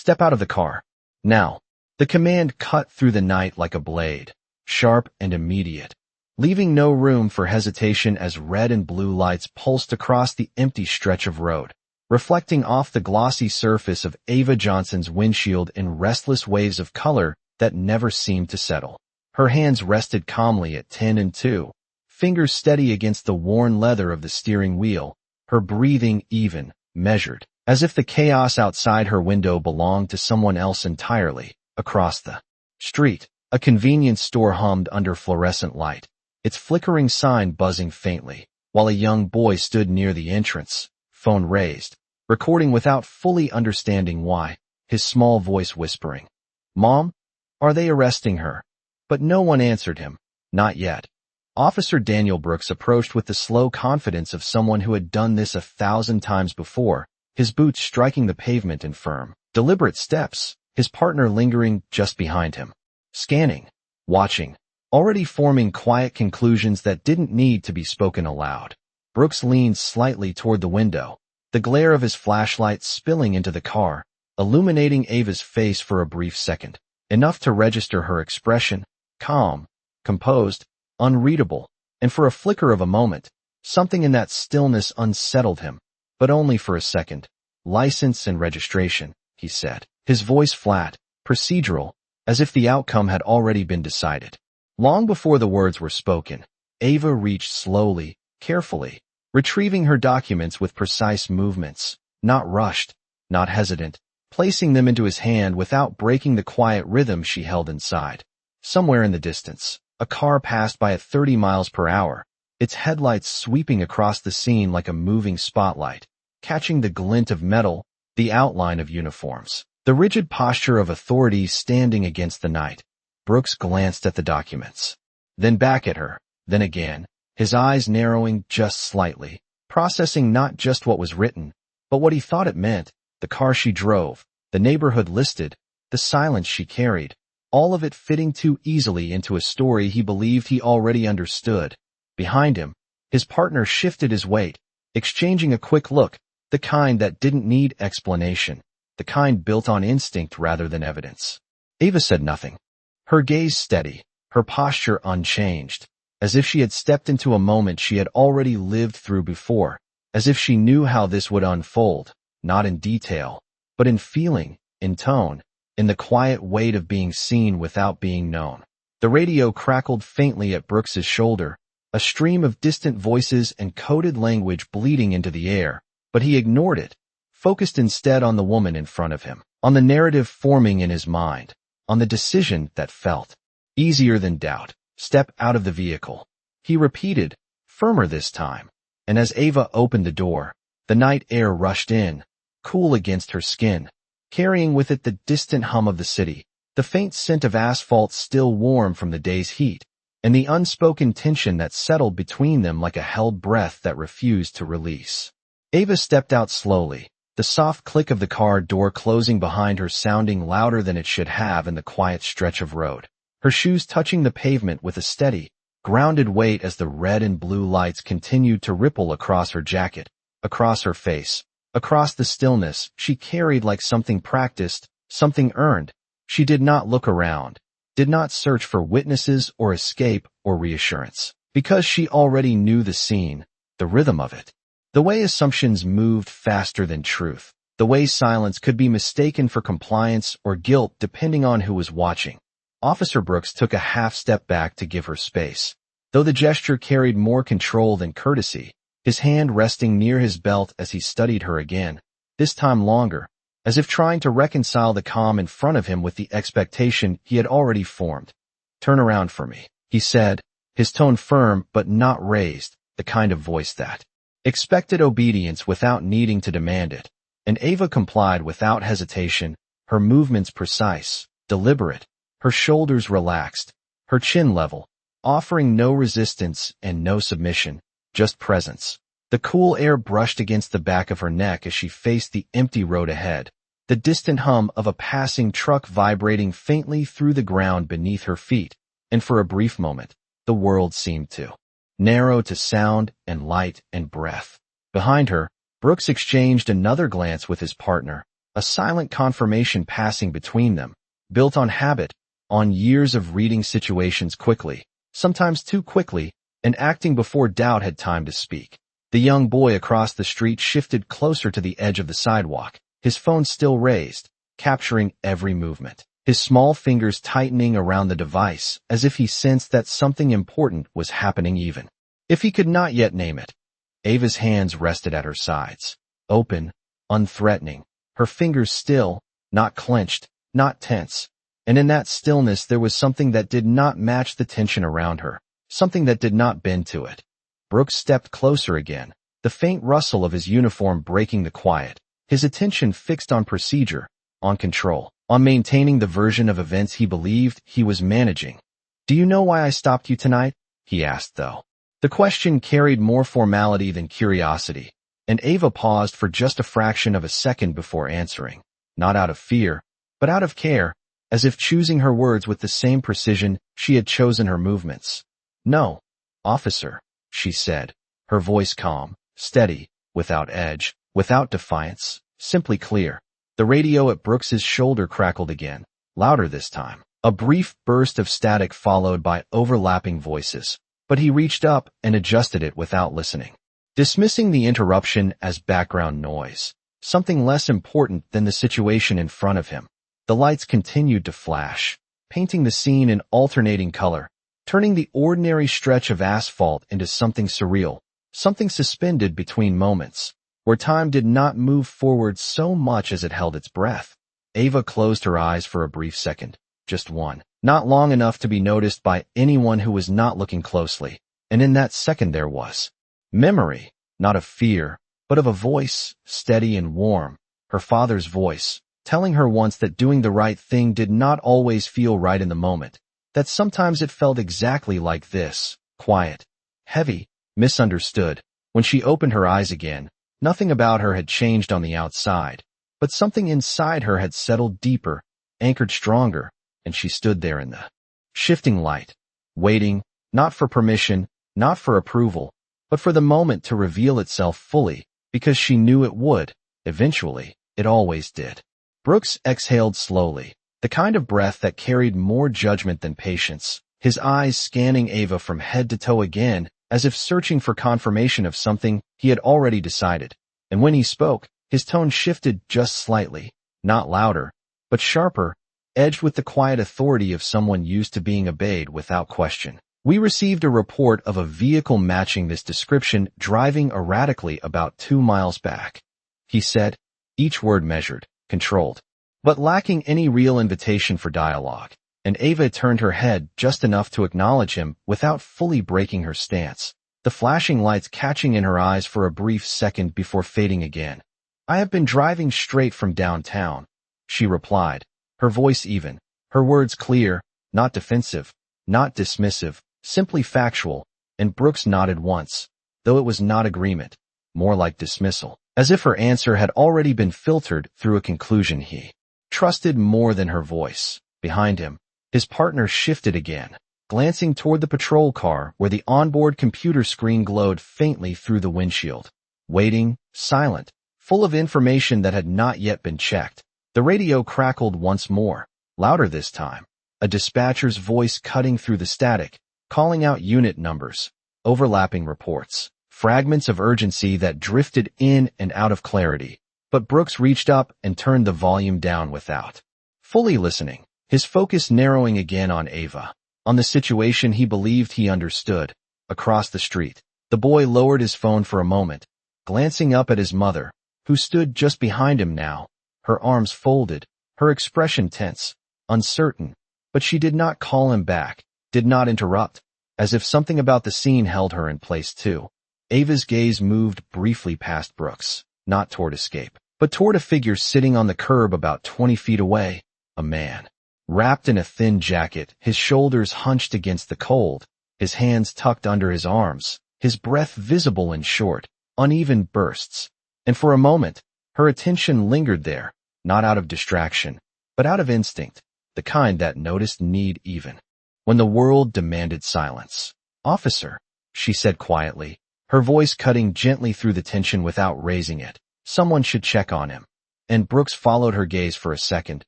Step out of the car. Now. The command cut through the night like a blade, sharp and immediate, leaving no room for hesitation as red and blue lights pulsed across the empty stretch of road, reflecting off the glossy surface of Ava Johnson's windshield in restless waves of color that never seemed to settle. Her hands rested calmly at 10 and 2, fingers steady against the worn leather of the steering wheel, her breathing even, measured, as if the chaos outside her window belonged to someone else entirely. Across the street, a convenience store hummed under fluorescent light, its flickering sign buzzing faintly, while a young boy stood near the entrance, phone raised, recording without fully understanding why, his small voice whispering, "Mom, are they arresting her?" But no one answered him, not yet. Officer Daniel Brooks approached with the slow confidence of someone who had done this 1,000 times before, his boots striking the pavement in firm, deliberate steps, his partner lingering just behind him, scanning, watching, already forming quiet conclusions that didn't need to be spoken aloud. Brooks leaned slightly toward the window, the glare of his flashlight spilling into the car, illuminating Ava's face for a brief second, enough to register her expression, calm, composed, unreadable, and for a flicker of a moment, something in that stillness unsettled him, but only for a second. "License and registration," he said, his voice flat, procedural, as if the outcome had already been decided. Long before the words were spoken, Ava reached slowly, carefully, retrieving her documents with precise movements, not rushed, not hesitant, placing them into his hand without breaking the quiet rhythm she held inside. Somewhere in the distance, a car passed by at 30 miles per hour, its headlights sweeping across the scene like a moving spotlight, catching the glint of metal, the outline of uniforms, the rigid posture of authority standing against the night. Brooks glanced at the documents, then back at her, then again, his eyes narrowing just slightly, processing not just what was written, but what he thought it meant, the car she drove, the neighborhood listed, the silence she carried, all of it fitting too easily into a story he believed he already understood. Behind him, his partner shifted his weight, exchanging a quick look, the kind that didn't need explanation, the kind built on instinct rather than evidence. Ava said nothing, her gaze steady, her posture unchanged, as if she had stepped into a moment she had already lived through before, as if she knew how this would unfold, not in detail, but in feeling, in tone, in the quiet weight of being seen without being known. The radio crackled faintly at Brooks's shoulder, a stream of distant voices and coded language bleeding into the air, but he ignored it, focused instead on the woman in front of him, on the narrative forming in his mind, on the decision that felt easier than doubt. "Step out of the vehicle," he repeated, firmer this time, and as Ava opened the door, the night air rushed in, cool against her skin, carrying with it the distant hum of the city, the faint scent of asphalt still warm from the day's heat, and the unspoken tension that settled between them like a held breath that refused to release. Ava stepped out slowly, the soft click of the car door closing behind her sounding louder than it should have in the quiet stretch of road, her shoes touching the pavement with a steady, grounded weight as the red and blue lights continued to ripple across her jacket, across her face, across the stillness she carried like something practiced, something earned. She did not look around, did not search for witnesses or escape or reassurance, because she already knew the scene, the rhythm of it. The way assumptions moved faster than truth, the way silence could be mistaken for compliance or guilt depending on who was watching. Officer Brooks took a half step back to give her space, though the gesture carried more control than courtesy, his hand resting near his belt as he studied her again, this time longer, as if trying to reconcile the calm in front of him with the expectation he had already formed. "Turn around for me," he said, his tone firm but not raised, the kind of voice that expected obedience without needing to demand it, and Ava complied without hesitation, her movements precise, deliberate, her shoulders relaxed, her chin level, offering no resistance and no submission, just presence. The cool air brushed against the back of her neck as she faced the empty road ahead, the distant hum of a passing truck vibrating faintly through the ground beneath her feet, and for a brief moment, the world seemed to narrow to sound and light and breath. Behind her, Brooks exchanged another glance with his partner, a silent confirmation passing between them, built on habit, on years of reading situations quickly, sometimes too quickly, and acting before doubt had time to speak. The young boy across the street shifted closer to the edge of the sidewalk, his phone still raised, capturing every movement, his small fingers tightening around the device as if he sensed that something important was happening even if he could not yet name it. Ava's hands rested at her sides, open, unthreatening, her fingers still, not clenched, not tense. And in that stillness there was something that did not match the tension around her, something that did not bend to it. Brooks stepped closer again, the faint rustle of his uniform breaking the quiet, his attention fixed on procedure, on control, on maintaining the version of events he believed he was managing. "Do you know why I stopped you tonight?" he asked, though. The question carried more formality than curiosity, and Ava paused for just a fraction of a second before answering, not out of fear, but out of care, as if choosing her words with the same precision she had chosen her movements. "No, officer," she said, her voice calm, steady, without edge, without defiance, simply clear. The radio at Brooks's shoulder crackled again, louder this time. A brief burst of static followed by overlapping voices, but he reached up and adjusted it without listening, dismissing the interruption as background noise, something less important than the situation in front of him. The lights continued to flash, painting the scene in alternating color, turning the ordinary stretch of asphalt into something surreal, something suspended between moments, where time did not move forward so much as it held its breath. Ava closed her eyes for a brief second, just one, not long enough to be noticed by anyone who was not looking closely, and in that second there was memory, not of fear, but of a voice, steady and warm, her father's voice, telling her once that doing the right thing did not always feel right in the moment, that sometimes it felt exactly like this, quiet, heavy, misunderstood. When she opened her eyes again, nothing about her had changed on the outside, but something inside her had settled deeper, anchored stronger, and she stood there in the shifting light, waiting, not for permission, not for approval, but for the moment to reveal itself fully, because she knew it would, eventually, it always did. Brooks exhaled slowly, the kind of breath that carried more judgment than patience, his eyes scanning Ava from head to toe again, as if searching for confirmation of something he had already decided. And when he spoke, his tone shifted just slightly, not louder, but sharper, edged with the quiet authority of someone used to being obeyed without question. "We received a report of a vehicle matching this description driving erratically about 2 miles back," he said, each word measured, controlled, but lacking any real invitation for dialogue, and Ava turned her head just enough to acknowledge him without fully breaking her stance, the flashing lights catching in her eyes for a brief second before fading again. "I have been driving straight from downtown," she replied, her voice even, her words clear, not defensive, not dismissive, simply factual, and Brooks nodded once, though it was not agreement, more like dismissal, as if her answer had already been filtered through a conclusion he trusted more than her voice. Behind him, his partner shifted again, glancing toward the patrol car where the onboard computer screen glowed faintly through the windshield. Waiting, silent, full of information that had not yet been checked. The radio crackled once more, louder this time, a dispatcher's voice cutting through the static, calling out unit numbers, overlapping reports, fragments of urgency that drifted in and out of clarity. But Brooks reached up and turned the volume down without fully listening, his focus narrowing again on Ava, on the situation he believed he understood. Across the street, the boy lowered his phone for a moment, glancing up at his mother, who stood just behind him now, her arms folded, her expression tense, uncertain, but she did not call him back, did not interrupt, as if something about the scene held her in place too. Ava's gaze moved briefly past Brooks, not toward escape, but toward a figure sitting on the curb about 20 feet away, a man, wrapped in a thin jacket, his shoulders hunched against the cold, his hands tucked under his arms, his breath visible in short, uneven bursts. And for a moment, her attention lingered there, not out of distraction, but out of instinct, the kind that noticed need even when the world demanded silence. "Officer," she said quietly, her voice cutting gently through the tension without raising it, "someone should check on him." and Brooks followed her gaze for a second,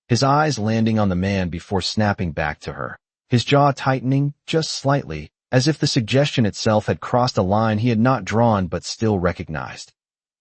his eyes landing on the man before snapping back to her, his jaw tightening just slightly, as if the suggestion itself had crossed a line he had not drawn but still recognized.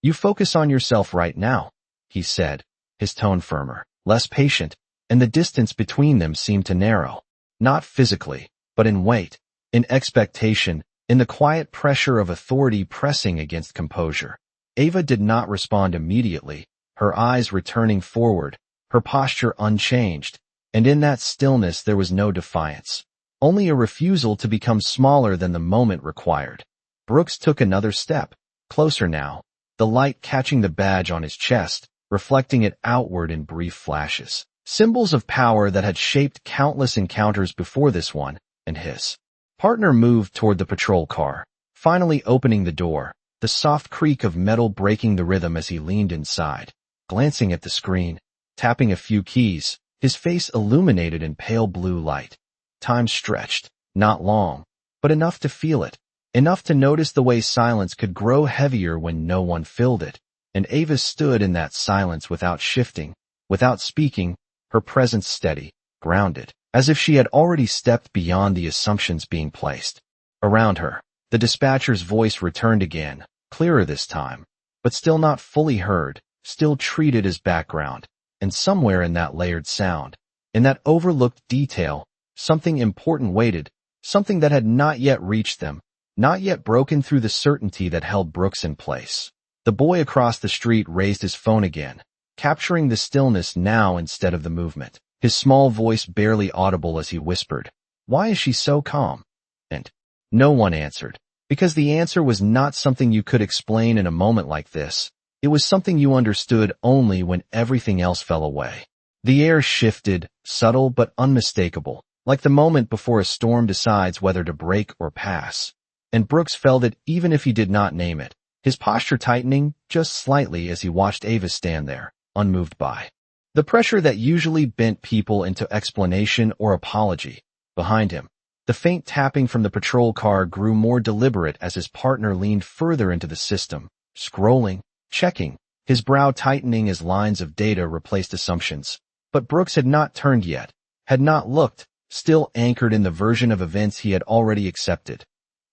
"You focus on yourself right now," he said, his tone firmer, less patient, and the distance between them seemed to narrow. Not physically, but in weight, in expectation, in the quiet pressure of authority pressing against composure. Ava did not respond immediately, her eyes returning forward, her posture unchanged, and in that stillness there was no defiance, only a refusal to become smaller than the moment required. Brooks took another step, closer now, the light catching the badge on his chest, reflecting it outward in brief flashes. Symbols of power that had shaped countless encounters before this one, and his partner moved toward the patrol car, finally opening the door, the soft creak of metal breaking the rhythm as he leaned inside, glancing at the screen, tapping a few keys, his face illuminated in pale blue light. Time stretched, not long, but enough to feel it, enough to notice the way silence could grow heavier when no one filled it, and Ava stood in that silence without shifting, without speaking, her presence steady, grounded, as if she had already stepped beyond the assumptions being placed. Around her, the dispatcher's voice returned again, clearer this time, but still not fully heard, still treated as background, and somewhere in that layered sound, in that overlooked detail, something important waited, something that had not yet reached them, not yet broken through the certainty that held Brooks in place. The boy across the street raised his phone again, capturing the stillness now instead of the movement, his small voice barely audible as he whispered, "Why is she so calm?" And no one answered, because the answer was not something you could explain in a moment like this. It was something you understood only when everything else fell away. The air shifted, subtle but unmistakable, like the moment before a storm decides whether to break or pass. And Brooks felt it even if he did not name it, his posture tightening just slightly as he watched Ava stand there, unmoved by the pressure that usually bent people into explanation or apology. Behind him, the faint tapping from the patrol car grew more deliberate as his partner leaned further into the system, scrolling, checking, his brow tightening as lines of data replaced assumptions. But Brooks had not turned yet, had not looked, still anchored in the version of events he had already accepted.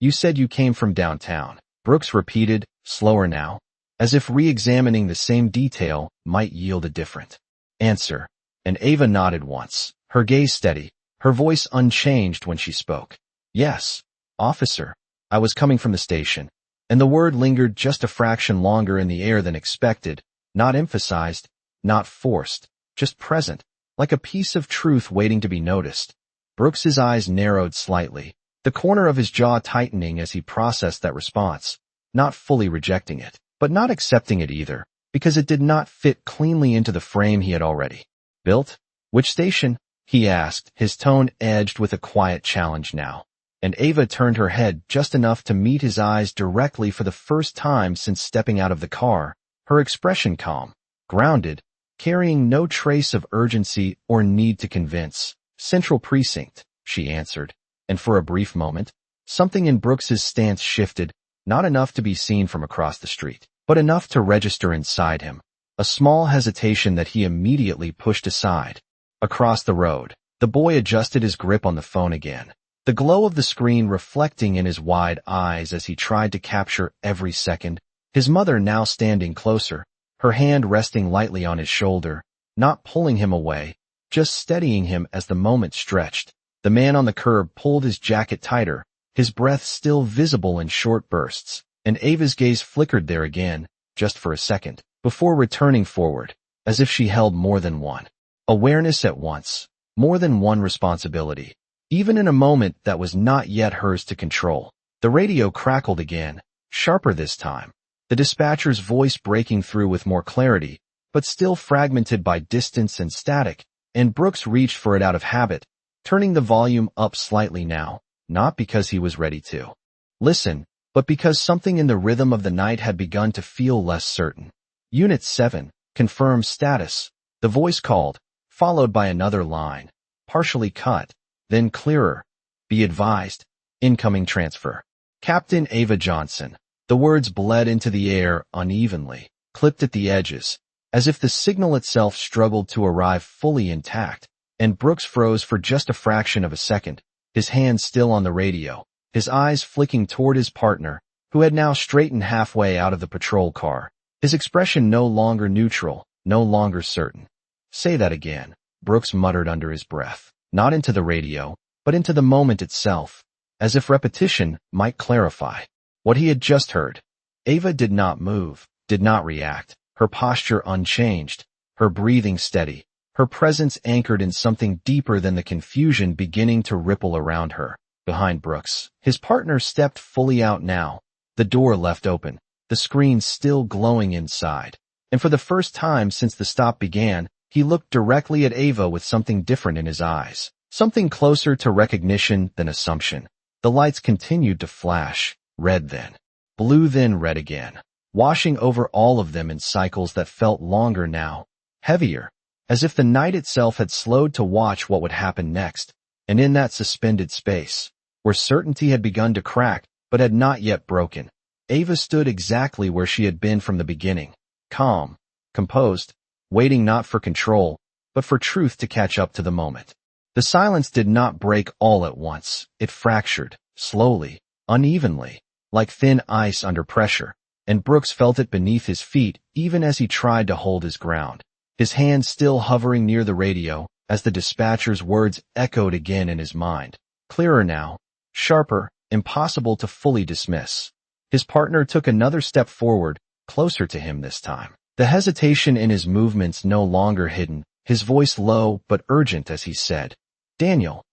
"You said you came from downtown," Brooks repeated, slower now, as if re-examining the same detail might yield a different answer, and Ava nodded once, her gaze steady, her voice unchanged when she spoke. "Yes, officer, I was coming from the station," and the word lingered just a fraction longer in the air than expected, not emphasized, not forced, just present, like a piece of truth waiting to be noticed. Brooks's eyes narrowed slightly, the corner of his jaw tightening as he processed that response, not fully rejecting it, but not accepting it either, because it did not fit cleanly into the frame he had already built. "Which station?" he asked, his tone edged with a quiet challenge now. And Ava turned her head just enough to meet his eyes directly for the first time since stepping out of the car, her expression calm, grounded, carrying no trace of urgency or need to convince. "Central Precinct," she answered, and for a brief moment, something in Brooks's stance shifted, not enough to be seen from across the street, but enough to register inside him, a small hesitation that he immediately pushed aside. Across the road, the boy adjusted his grip on the phone again, the glow of the screen reflecting in his wide eyes as he tried to capture every second. His mother now standing closer, her hand resting lightly on his shoulder, not pulling him away, just steadying him as the moment stretched. The man on the curb pulled his jacket tighter, his breath still visible in short bursts, and Ava's gaze flickered there again, just for a second, before returning forward, as if she held more than one awareness at once, more than one responsibility, even in a moment that was not yet hers to control. The radio crackled again, sharper this time, the dispatcher's voice breaking through with more clarity, but still fragmented by distance and static, and Brooks reached for it out of habit, turning the volume up slightly now, not because he was ready to listen, but because something in the rhythm of the night had begun to feel less certain. "Unit 7, confirm status," the voice called, followed by another line, partially cut, then clearer. "Be advised, incoming transfer. Captain Ava Johnson." The words bled into the air unevenly, clipped at the edges, as if the signal itself struggled to arrive fully intact, and Brooks froze for just a fraction of a second, his hand still on the radio, his eyes flicking toward his partner, who had now straightened halfway out of the patrol car, his expression no longer neutral, no longer certain. "Say that again," Brooks muttered under his breath, not into the radio, but into the moment itself, as if repetition might clarify what he had just heard. Ava did not move, did not react, her posture unchanged, her breathing steady, her presence anchored in something deeper than the confusion beginning to ripple around her. Behind Brooks, his partner stepped fully out now, the door left open, the screen still glowing inside. And for the first time since the stop began, he looked directly at Ava with something different in his eyes, something closer to recognition than assumption. The lights continued to flash, red then, blue then red again, washing over all of them in cycles that felt longer now, heavier, as if the night itself had slowed to watch what would happen next. And in that suspended space, where certainty had begun to crack but had not yet broken, Ava stood exactly where she had been from the beginning, calm, composed, waiting not for control, but for truth to catch up to the moment. The silence did not break all at once. It fractured, slowly, unevenly, like thin ice under pressure, and Brooks felt it beneath his feet even as he tried to hold his ground, his hand still hovering near the radio as the dispatcher's words echoed again in his mind, clearer now, sharper, impossible to fully dismiss. His partner took another step forward, closer to him this time, the hesitation in his movements no longer hidden, his voice low but urgent as he said, "Daniel,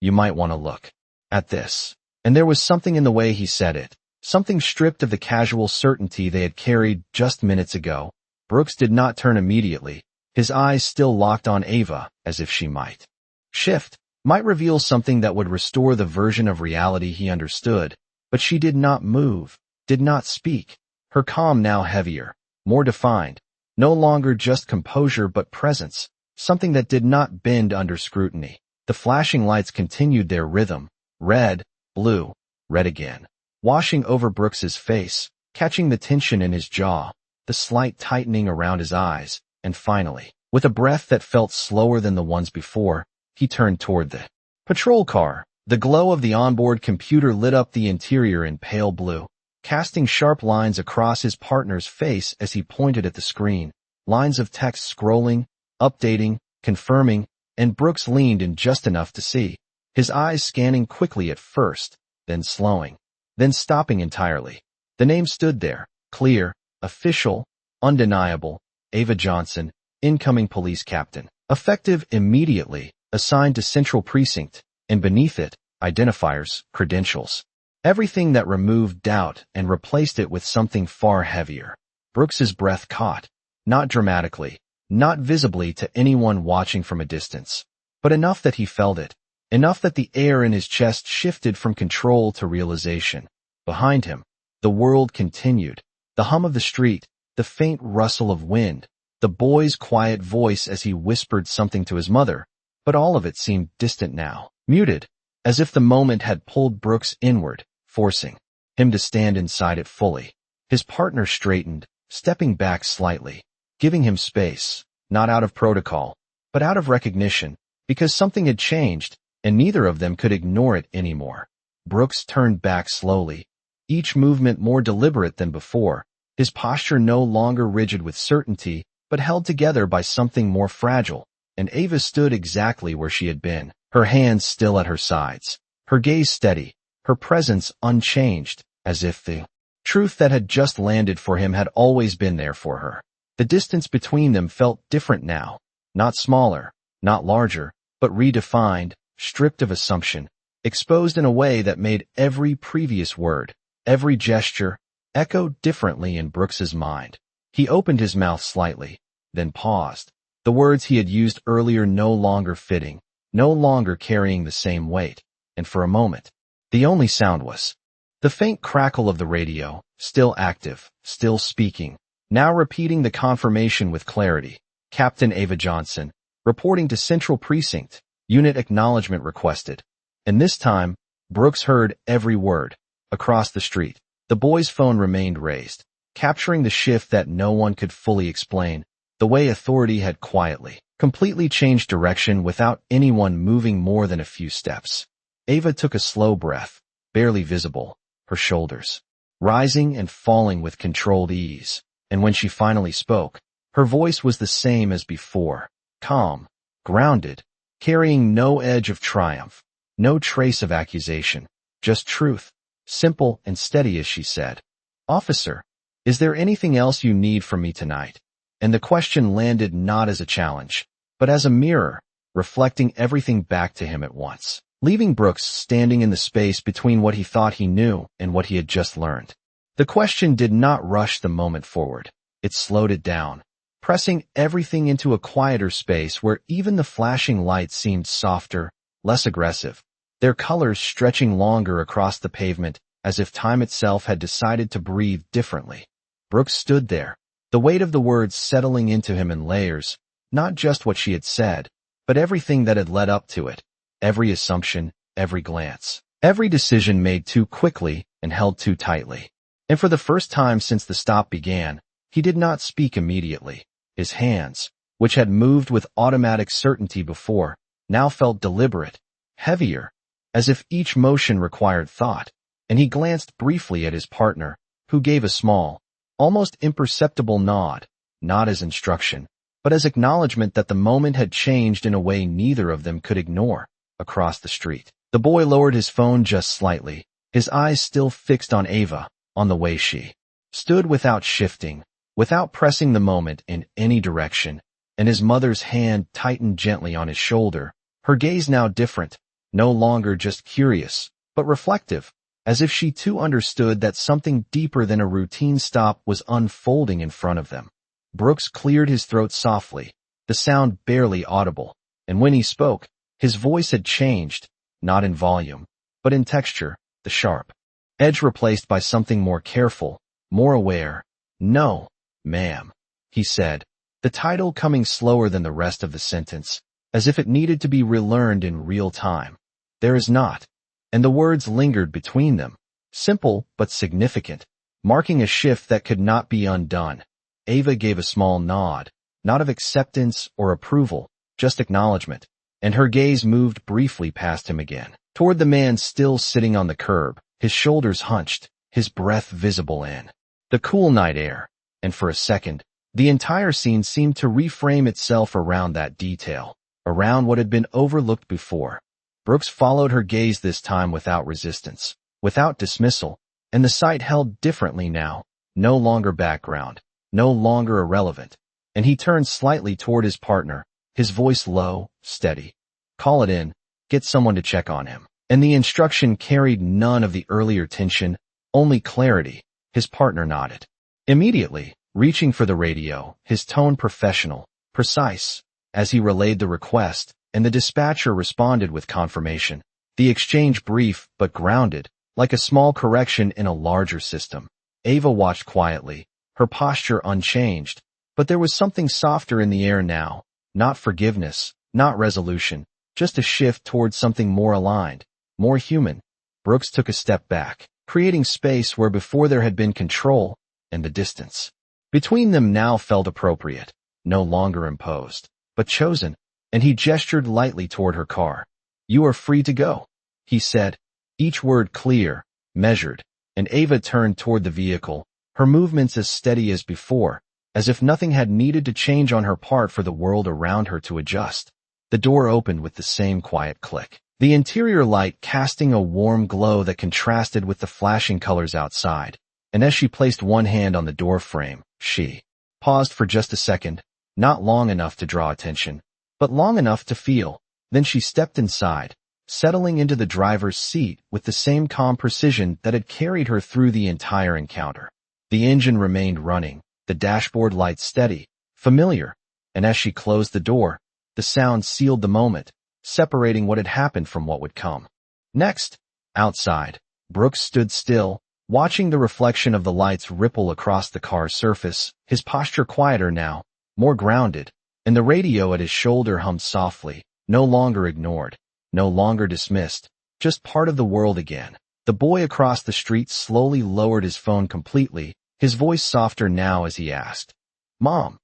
you might want to look at this." And there was something in the way he said it, something stripped of the casual certainty they had carried just minutes ago. Brooks did not turn immediately, his eyes still locked on Ava, as if she might shift, might reveal something that would restore the version of reality he understood. But she did not move, did not speak, her calm now heavier, more defined, no longer just composure but presence, something that did not bend under scrutiny. The flashing lights continued their rhythm, red, blue, red again, washing over Brooks's face, catching the tension in his jaw, the slight tightening around his eyes, and finally, with a breath that felt slower than the ones before, he turned toward the patrol car. The glow of the onboard computer lit up the interior in pale blue, casting sharp lines across his partner's face as he pointed at the screen, lines of text scrolling, updating, confirming, and Brooks leaned in just enough to see, his eyes scanning quickly at first, then slowing, then stopping entirely. The name stood there, clear, official, undeniable, Ava Johnson, incoming police captain, effective immediately, assigned to Central Precinct, and beneath it, identifiers, credentials. Everything that removed doubt and replaced it with something far heavier. Brooks's breath caught, not dramatically, not visibly to anyone watching from a distance, but enough that he felt it, enough that the air in his chest shifted from control to realization. Behind him, the world continued, the hum of the street, the faint rustle of wind, the boy's quiet voice as he whispered something to his mother, but all of it seemed distant now, muted, as if the moment had pulled Brooks inward, forcing him to stand inside it fully. His partner straightened, stepping back slightly, giving him space, not out of protocol, but out of recognition, because something had changed, and neither of them could ignore it anymore. Brooks turned back slowly, each movement more deliberate than before, his posture no longer rigid with certainty, but held together by something more fragile. And Ava stood exactly where she had been, her hands still at her sides, her gaze steady, her presence unchanged, as if the truth that had just landed for him had always been there for her. The distance between them felt different now, not smaller, not larger, but redefined, stripped of assumption, exposed in a way that made every previous word, every gesture, echo differently in Brooks's mind. He opened his mouth slightly, then paused. The words he had used earlier no longer fitting, no longer carrying the same weight, and for a moment, the only sound was the faint crackle of the radio, still active, still speaking, now repeating the confirmation with clarity. Captain Ava Johnson, reporting to Central Precinct, unit acknowledgement requested. And this time, Brooks heard every word. Across the street, the boy's phone remained raised, capturing the shift that no one could fully explain, The way authority had quietly, completely changed direction without anyone moving more than a few steps. Ava took a slow breath, barely visible, her shoulders rising and falling with controlled ease. And when she finally spoke, her voice was the same as before, calm, grounded, carrying no edge of triumph, no trace of accusation, just truth, simple and steady as she said, "Officer, is there anything else you need from me tonight?" And the question landed not as a challenge, but as a mirror, reflecting everything back to him at once, leaving Brooks standing in the space between what he thought he knew and what he had just learned. The question did not rush the moment forward. It slowed it down, pressing everything into a quieter space where even the flashing lights seemed softer, less aggressive, their colors stretching longer across the pavement as if time itself had decided to breathe differently. Brooks stood there, the weight of the words settling into him in layers, not just what she had said, but everything that had led up to it, every assumption, every glance, every decision made too quickly and held too tightly. And for the first time since the stop began, he did not speak immediately. His hands, which had moved with automatic certainty before, now felt deliberate, heavier, as if each motion required thought, and he glanced briefly at his partner, who gave a small, almost imperceptible nod, not as instruction, but as acknowledgement that the moment had changed in a way neither of them could ignore. Across the street, the boy lowered his phone just slightly, his eyes still fixed on Ava, on the way she stood without shifting, without pressing the moment in any direction, and his mother's hand tightened gently on his shoulder, her gaze now different, no longer just curious, but reflective, as if she too understood that something deeper than a routine stop was unfolding in front of them. Brooks cleared his throat softly, the sound barely audible, and when he spoke, his voice had changed, not in volume, but in texture, the sharp edge replaced by something more careful, more aware. "No, ma'am," he said, the title coming slower than the rest of the sentence, as if it needed to be relearned in real time. "There is not." And the words lingered between them, simple but significant, marking a shift that could not be undone. Ava gave a small nod, not of acceptance or approval, just acknowledgement, and her gaze moved briefly past him again, toward the man still sitting on the curb, his shoulders hunched, his breath visible in the cool night air, and for a second, the entire scene seemed to reframe itself around that detail, around what had been overlooked before. Brooks followed her gaze this time without resistance, without dismissal, and the sight held differently now, no longer background, no longer irrelevant, and he turned slightly toward his partner, his voice low, steady. "Call it in, get someone to check on him." And the instruction carried none of the earlier tension, only clarity. His partner nodded. Immediately, reaching for the radio, his tone professional, precise, as he relayed the request, and the dispatcher responded with confirmation. The exchange brief but grounded, like a small correction in a larger system. Ava watched quietly, her posture unchanged, but there was something softer in the air now, not forgiveness, not resolution, just a shift towards something more aligned, more human. Brooks took a step back, creating space where before there had been control, and the distance between them now felt appropriate, no longer imposed, but chosen, and he gestured lightly toward her car. "You are free to go," he said, each word clear, measured, and Ava turned toward the vehicle, her movements as steady as before, as if nothing had needed to change on her part for the world around her to adjust. The door opened with the same quiet click, the interior light casting a warm glow that contrasted with the flashing colors outside, and as she placed one hand on the door frame, she paused for just a second, not long enough to draw attention, but long enough to feel. Then she stepped inside, settling into the driver's seat with the same calm precision that had carried her through the entire encounter. The engine remained running, the dashboard light steady, familiar, and as she closed the door, the sound sealed the moment, separating what had happened from what would come. Next, outside, Brooks stood still, watching the reflection of the lights ripple across the car's surface, his posture quieter now, more grounded, and the radio at his shoulder hummed softly, no longer ignored, no longer dismissed, just part of the world again. The boy across the street slowly lowered his phone completely, his voice softer now as he asked, "Mom,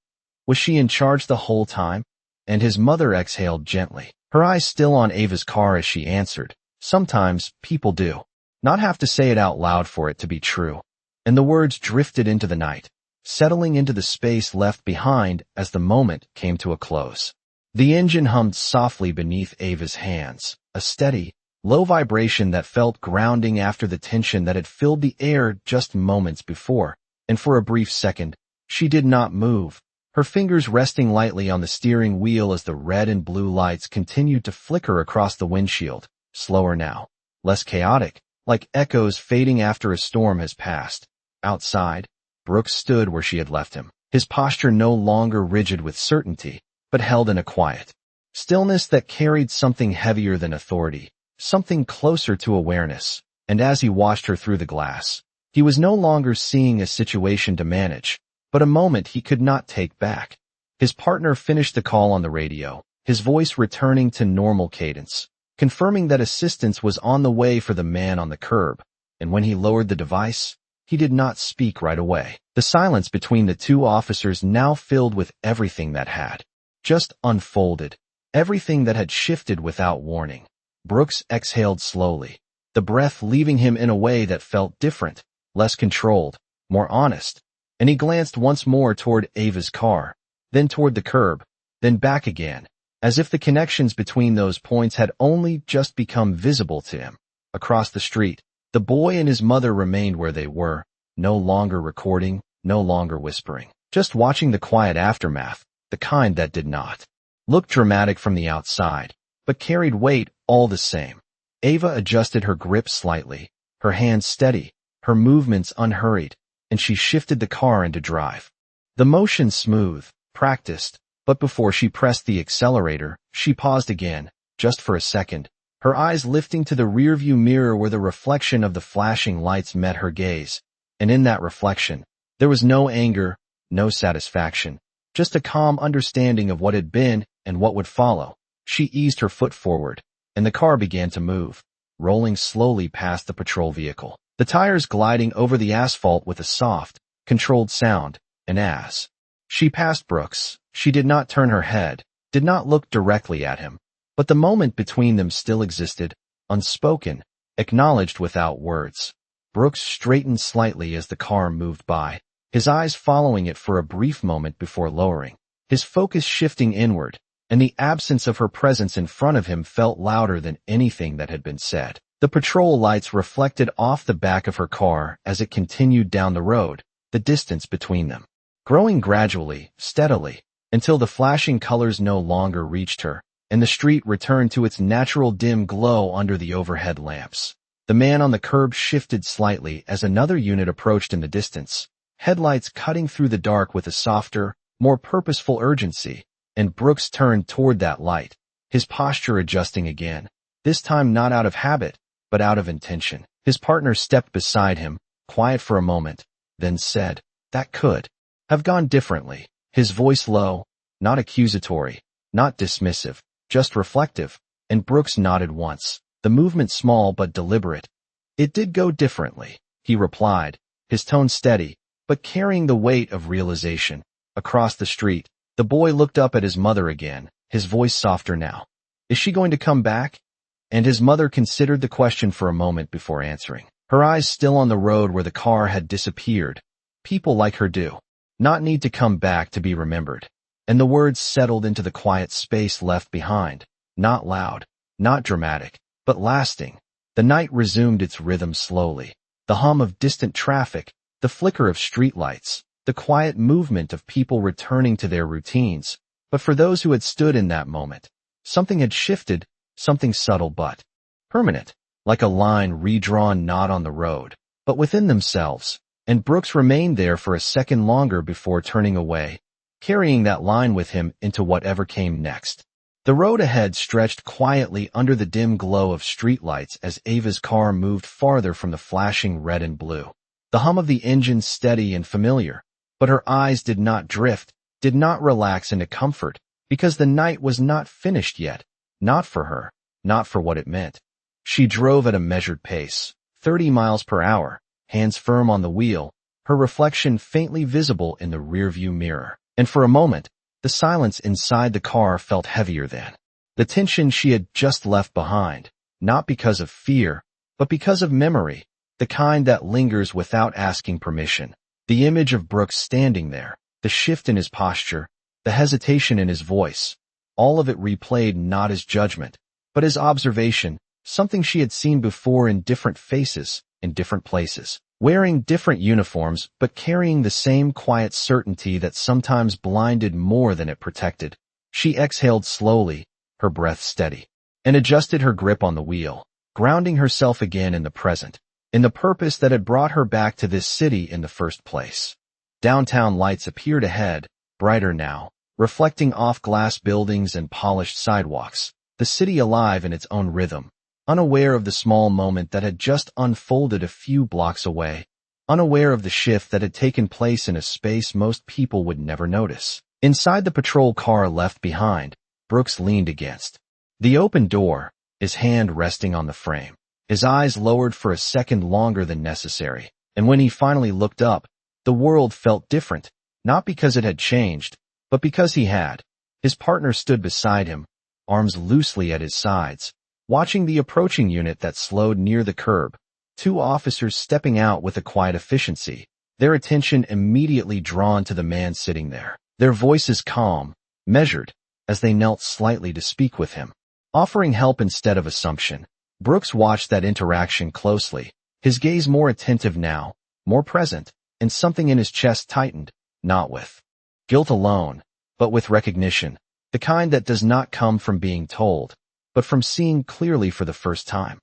Was she in charge the whole time? And his mother exhaled gently, her eyes still on Ava's car as she answered, "Sometimes people do. Not have to say it out loud for it to be true." And the words drifted into the night, settling into the space left behind as the moment came to a close. The engine hummed softly beneath Ava's hands, a steady, low vibration that felt grounding after the tension that had filled the air just moments before, and for a brief second, she did not move, her fingers resting lightly on the steering wheel as the red and blue lights continued to flicker across the windshield, slower now, less chaotic, like echoes fading after a storm has passed. Outside, Brooks stood where she had left him, his posture no longer rigid with certainty, but held in a quiet stillness that carried something heavier than authority, something closer to awareness. And as he watched her through the glass, he was no longer seeing a situation to manage, but a moment he could not take back. His partner finished the call on the radio, his voice returning to normal cadence, confirming that assistance was on the way for the man on the curb, and when he lowered the device, he did not speak right away. The silence between the two officers now filled with everything that had just unfolded, everything that had shifted without warning. Brooks exhaled slowly, the breath leaving him in a way that felt different, less controlled, more honest, and he glanced once more toward Ava's car, then toward the curb, then back again, as if the connections between those points had only just become visible to him. Across the street, the boy and his mother remained where they were, no longer recording, no longer whispering, just watching the quiet aftermath, the kind that did not look dramatic from the outside, but carried weight all the same. Ava adjusted her grip slightly, her hands steady, her movements unhurried, and she shifted the car into drive. The motion smooth, practiced, but before she pressed the accelerator, she paused again, just for a second, her eyes lifting to the rearview mirror where the reflection of the flashing lights met her gaze. And in that reflection, there was no anger, no satisfaction, just a calm understanding of what had been and what would follow. She eased her foot forward, and the car began to move, rolling slowly past the patrol vehicle, the tires gliding over the asphalt with a soft, controlled sound, and as she passed Brooks, she did not turn her head, did not look directly at him, but the moment between them still existed, unspoken, acknowledged without words. Brooks straightened slightly as the car moved by, his eyes following it for a brief moment before lowering, his focus shifting inward, and the absence of her presence in front of him felt louder than anything that had been said. The patrol lights reflected off the back of her car as it continued down the road, the distance between them growing gradually, steadily, until the flashing colors no longer reached her, and the street returned to its natural dim glow under the overhead lamps. The man on the curb shifted slightly as another unit approached in the distance, headlights cutting through the dark with a softer, more purposeful urgency, and Brooks turned toward that light, his posture adjusting again, this time not out of habit, but out of intention. His partner stepped beside him, quiet for a moment, then said, "That could have gone differently," his voice low, not accusatory, not dismissive, just reflective, and Brooks nodded once, the movement small but deliberate. "It did go differently," he replied, his tone steady, but carrying the weight of realization. Across the street, the boy looked up at his mother again, his voice softer now. "Is she going to come back?" And his mother considered the question for a moment before answering, her eyes still on the road where the car had disappeared. "People like her do not need to come back to be remembered." And the words settled into the quiet space left behind, not loud, not dramatic, but lasting. The night resumed its rhythm slowly, the hum of distant traffic, the flicker of streetlights, the quiet movement of people returning to their routines. But for those who had stood in that moment, something had shifted, something subtle but permanent, like a line redrawn not on the road, but within themselves. And Brooks remained there for a second longer before turning away, carrying that line with him into whatever came next. The road ahead stretched quietly under the dim glow of streetlights as Ava's car moved farther from the flashing red and blue. The hum of the engine steady and familiar, but her eyes did not drift, did not relax into comfort, because the night was not finished yet, not for her, not for what it meant. She drove at a measured pace, 30 miles per hour, hands firm on the wheel, her reflection faintly visible in the rearview mirror. And for a moment, The silence inside the car felt heavier than the tension she had just left behind, not because of fear, but because of memory, the kind that lingers without asking permission. The image of Brooks standing there, the shift in his posture, the hesitation in his voice, all of it replayed not as judgment, but as observation, something she had seen before in different faces, in different places, wearing different uniforms but carrying the same quiet certainty that sometimes blinded more than it protected. She exhaled slowly, her breath steady, and adjusted her grip on the wheel, grounding herself again in the present, in the purpose that had brought her back to this city in the first place. Downtown lights appeared ahead, brighter now, reflecting off glass buildings and polished sidewalks, the city alive in its own rhythm, unaware of the small moment that had just unfolded a few blocks away, unaware of the shift that had taken place in a space most people would never notice. Inside the patrol car left behind, Brooks leaned against the open door, his hand resting on the frame, his eyes lowered for a second longer than necessary, and when he finally looked up, the world felt different, not because it had changed, but because he had. His partner stood beside him, arms loosely at his sides, watching the approaching unit that slowed near the curb, two officers stepping out with a quiet efficiency, their attention immediately drawn to the man sitting there, their voices calm, measured, as they knelt slightly to speak with him, offering help instead of assumption. Brooks watched that interaction closely, his gaze more attentive now, more present, and something in his chest tightened, not with guilt alone, but with recognition, the kind that does not come from being told, but from seeing clearly for the first time.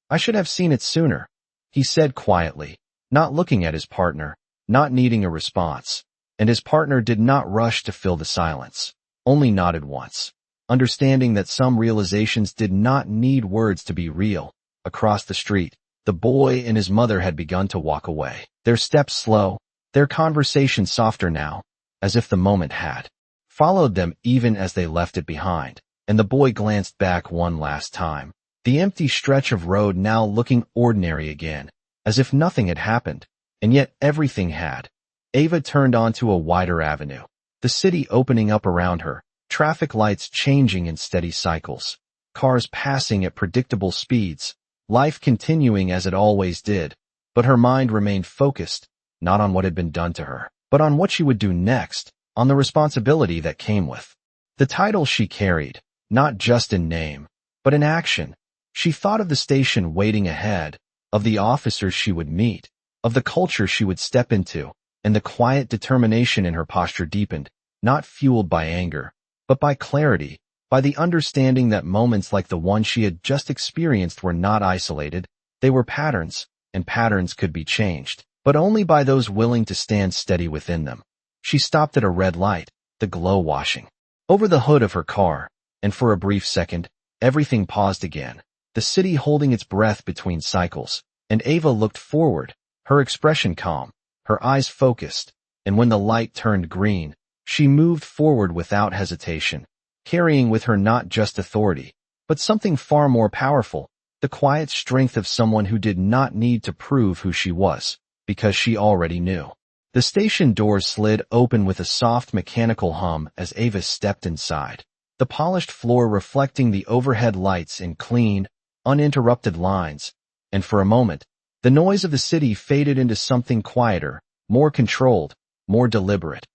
"I should have seen it sooner," he said quietly, not looking at his partner, not needing a response, and his partner did not rush to fill the silence, only nodded once, understanding that some realizations did not need words to be real. Across the street, the boy and his mother had begun to walk away, their steps slow, their conversation softer now, as if the moment had followed them even as they left it behind, and the boy glanced back one last time, the empty stretch of road now looking ordinary again, as if nothing had happened, and yet everything had. Ava turned onto a wider avenue, the city opening up around her, traffic lights changing in steady cycles, cars passing at predictable speeds, life continuing as it always did, but her mind remained focused, not on what had been done to her, but on what she would do next, on the responsibility that came with the title she carried, not just in name, but in action. She thought of the station waiting ahead, of the officers she would meet, of the culture she would step into, and the quiet determination in her posture deepened, not fueled by anger, but by clarity, by the understanding that moments like the one she had just experienced were not isolated, they were patterns, and patterns could be changed, but only by those willing to stand steady within them. She stopped at a red light, the glow washing over the hood of her car, and for a brief second, everything paused again, the city holding its breath between cycles, and Ava looked forward, her expression calm, her eyes focused, and when the light turned green, she moved forward without hesitation, carrying with her not just authority, but something far more powerful, the quiet strength of someone who did not need to prove who she was, because she already knew. The station doors slid open with a soft mechanical hum as Ava stepped inside, the polished floor reflecting the overhead lights in clean, uninterrupted lines, and for a moment, the noise of the city faded into something quieter, more controlled, more deliberate.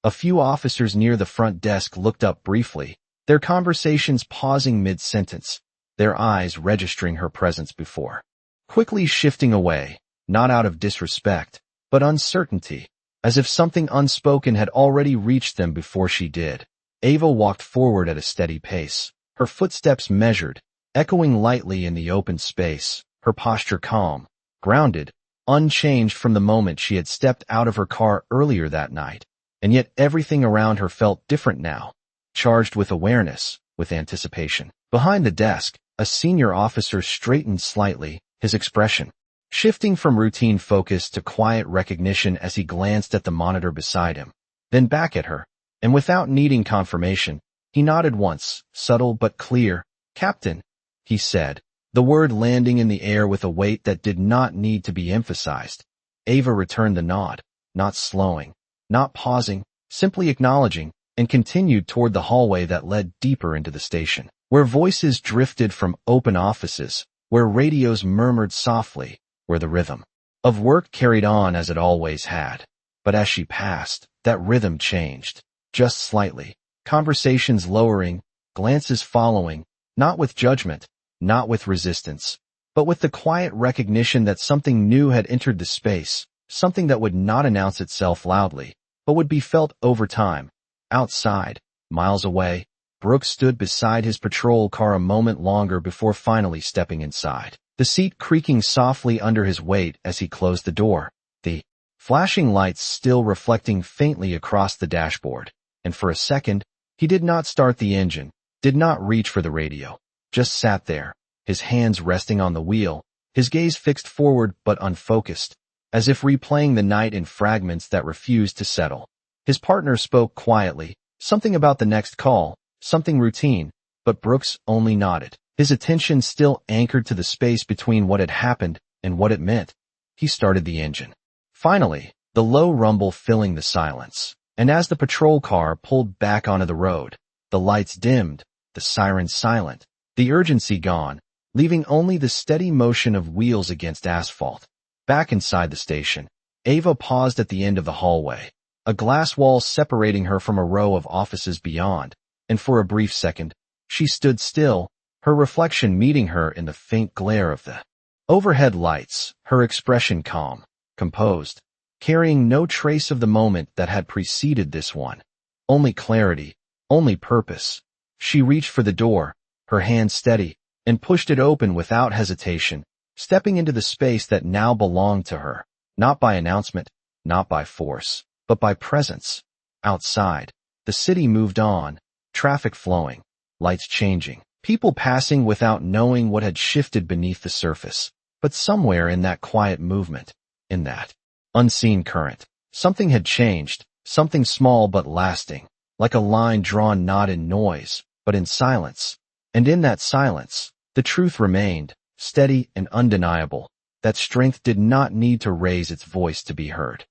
A few officers near the front desk looked up briefly, their conversations pausing mid-sentence, their eyes registering her presence before quickly shifting away, not out of disrespect, but uncertainty, as if something unspoken had already reached them before she did. Ava walked forward at a steady pace, her footsteps measured, echoing lightly in the open space, her posture calm, grounded, unchanged from the moment she had stepped out of her car earlier that night, and yet everything around her felt different now, charged with awareness, with anticipation. Behind the desk, a senior officer straightened slightly, his expression shifting from routine focus to quiet recognition as he glanced at the monitor beside him, then back at her, and without needing confirmation, he nodded once, subtle but clear. "Captain," he said, the word landing in the air with a weight that did not need to be emphasized. Ava returned the nod, not slowing, not pausing, simply acknowledging, and continued toward the hallway that led deeper into the station, where voices drifted from open offices, where radios murmured softly, where the rhythm of work carried on as it always had. But as she passed, that rhythm changed, just slightly, conversations lowering, glances following, not with judgment, not with resistance, but with the quiet recognition that something new had entered the space, something that would not announce itself loudly, but would be felt over time. Outside, miles away, Brooks stood beside his patrol car a moment longer before finally stepping inside, the seat creaking softly under his weight as he closed the door, the flashing lights still reflecting faintly across the dashboard. And for a second, he did not start the engine, did not reach for the radio, just sat there, his hands resting on the wheel, his gaze fixed forward but unfocused, as if replaying the night in fragments that refused to settle. His partner spoke quietly, something about the next call, something routine, but Brooks only nodded, his attention still anchored to the space between what had happened and what it meant. He started the engine. Finally, the low rumble filling the silence, and as the patrol car pulled back onto the road, the lights dimmed, the sirens silent, the urgency gone, leaving only the steady motion of wheels against asphalt. Back inside the station, Ava paused at the end of the hallway, a glass wall separating her from a row of offices beyond, and for a brief second, she stood still, her reflection meeting her in the faint glare of the overhead lights, her expression calm, composed, carrying no trace of the moment that had preceded this one. Only clarity, only purpose. She reached for the door, her hand steady, and pushed it open without hesitation, stepping into the space that now belonged to her, not by announcement, not by force, but by presence. Outside, the city moved on, traffic flowing, lights changing, people passing without knowing what had shifted beneath the surface. But somewhere in that quiet movement, in that unseen current, something had changed, something small but lasting, like a line drawn not in noise, but in silence. And in that silence, the truth remained, steady and undeniable, that strength did not need to raise its voice to be heard.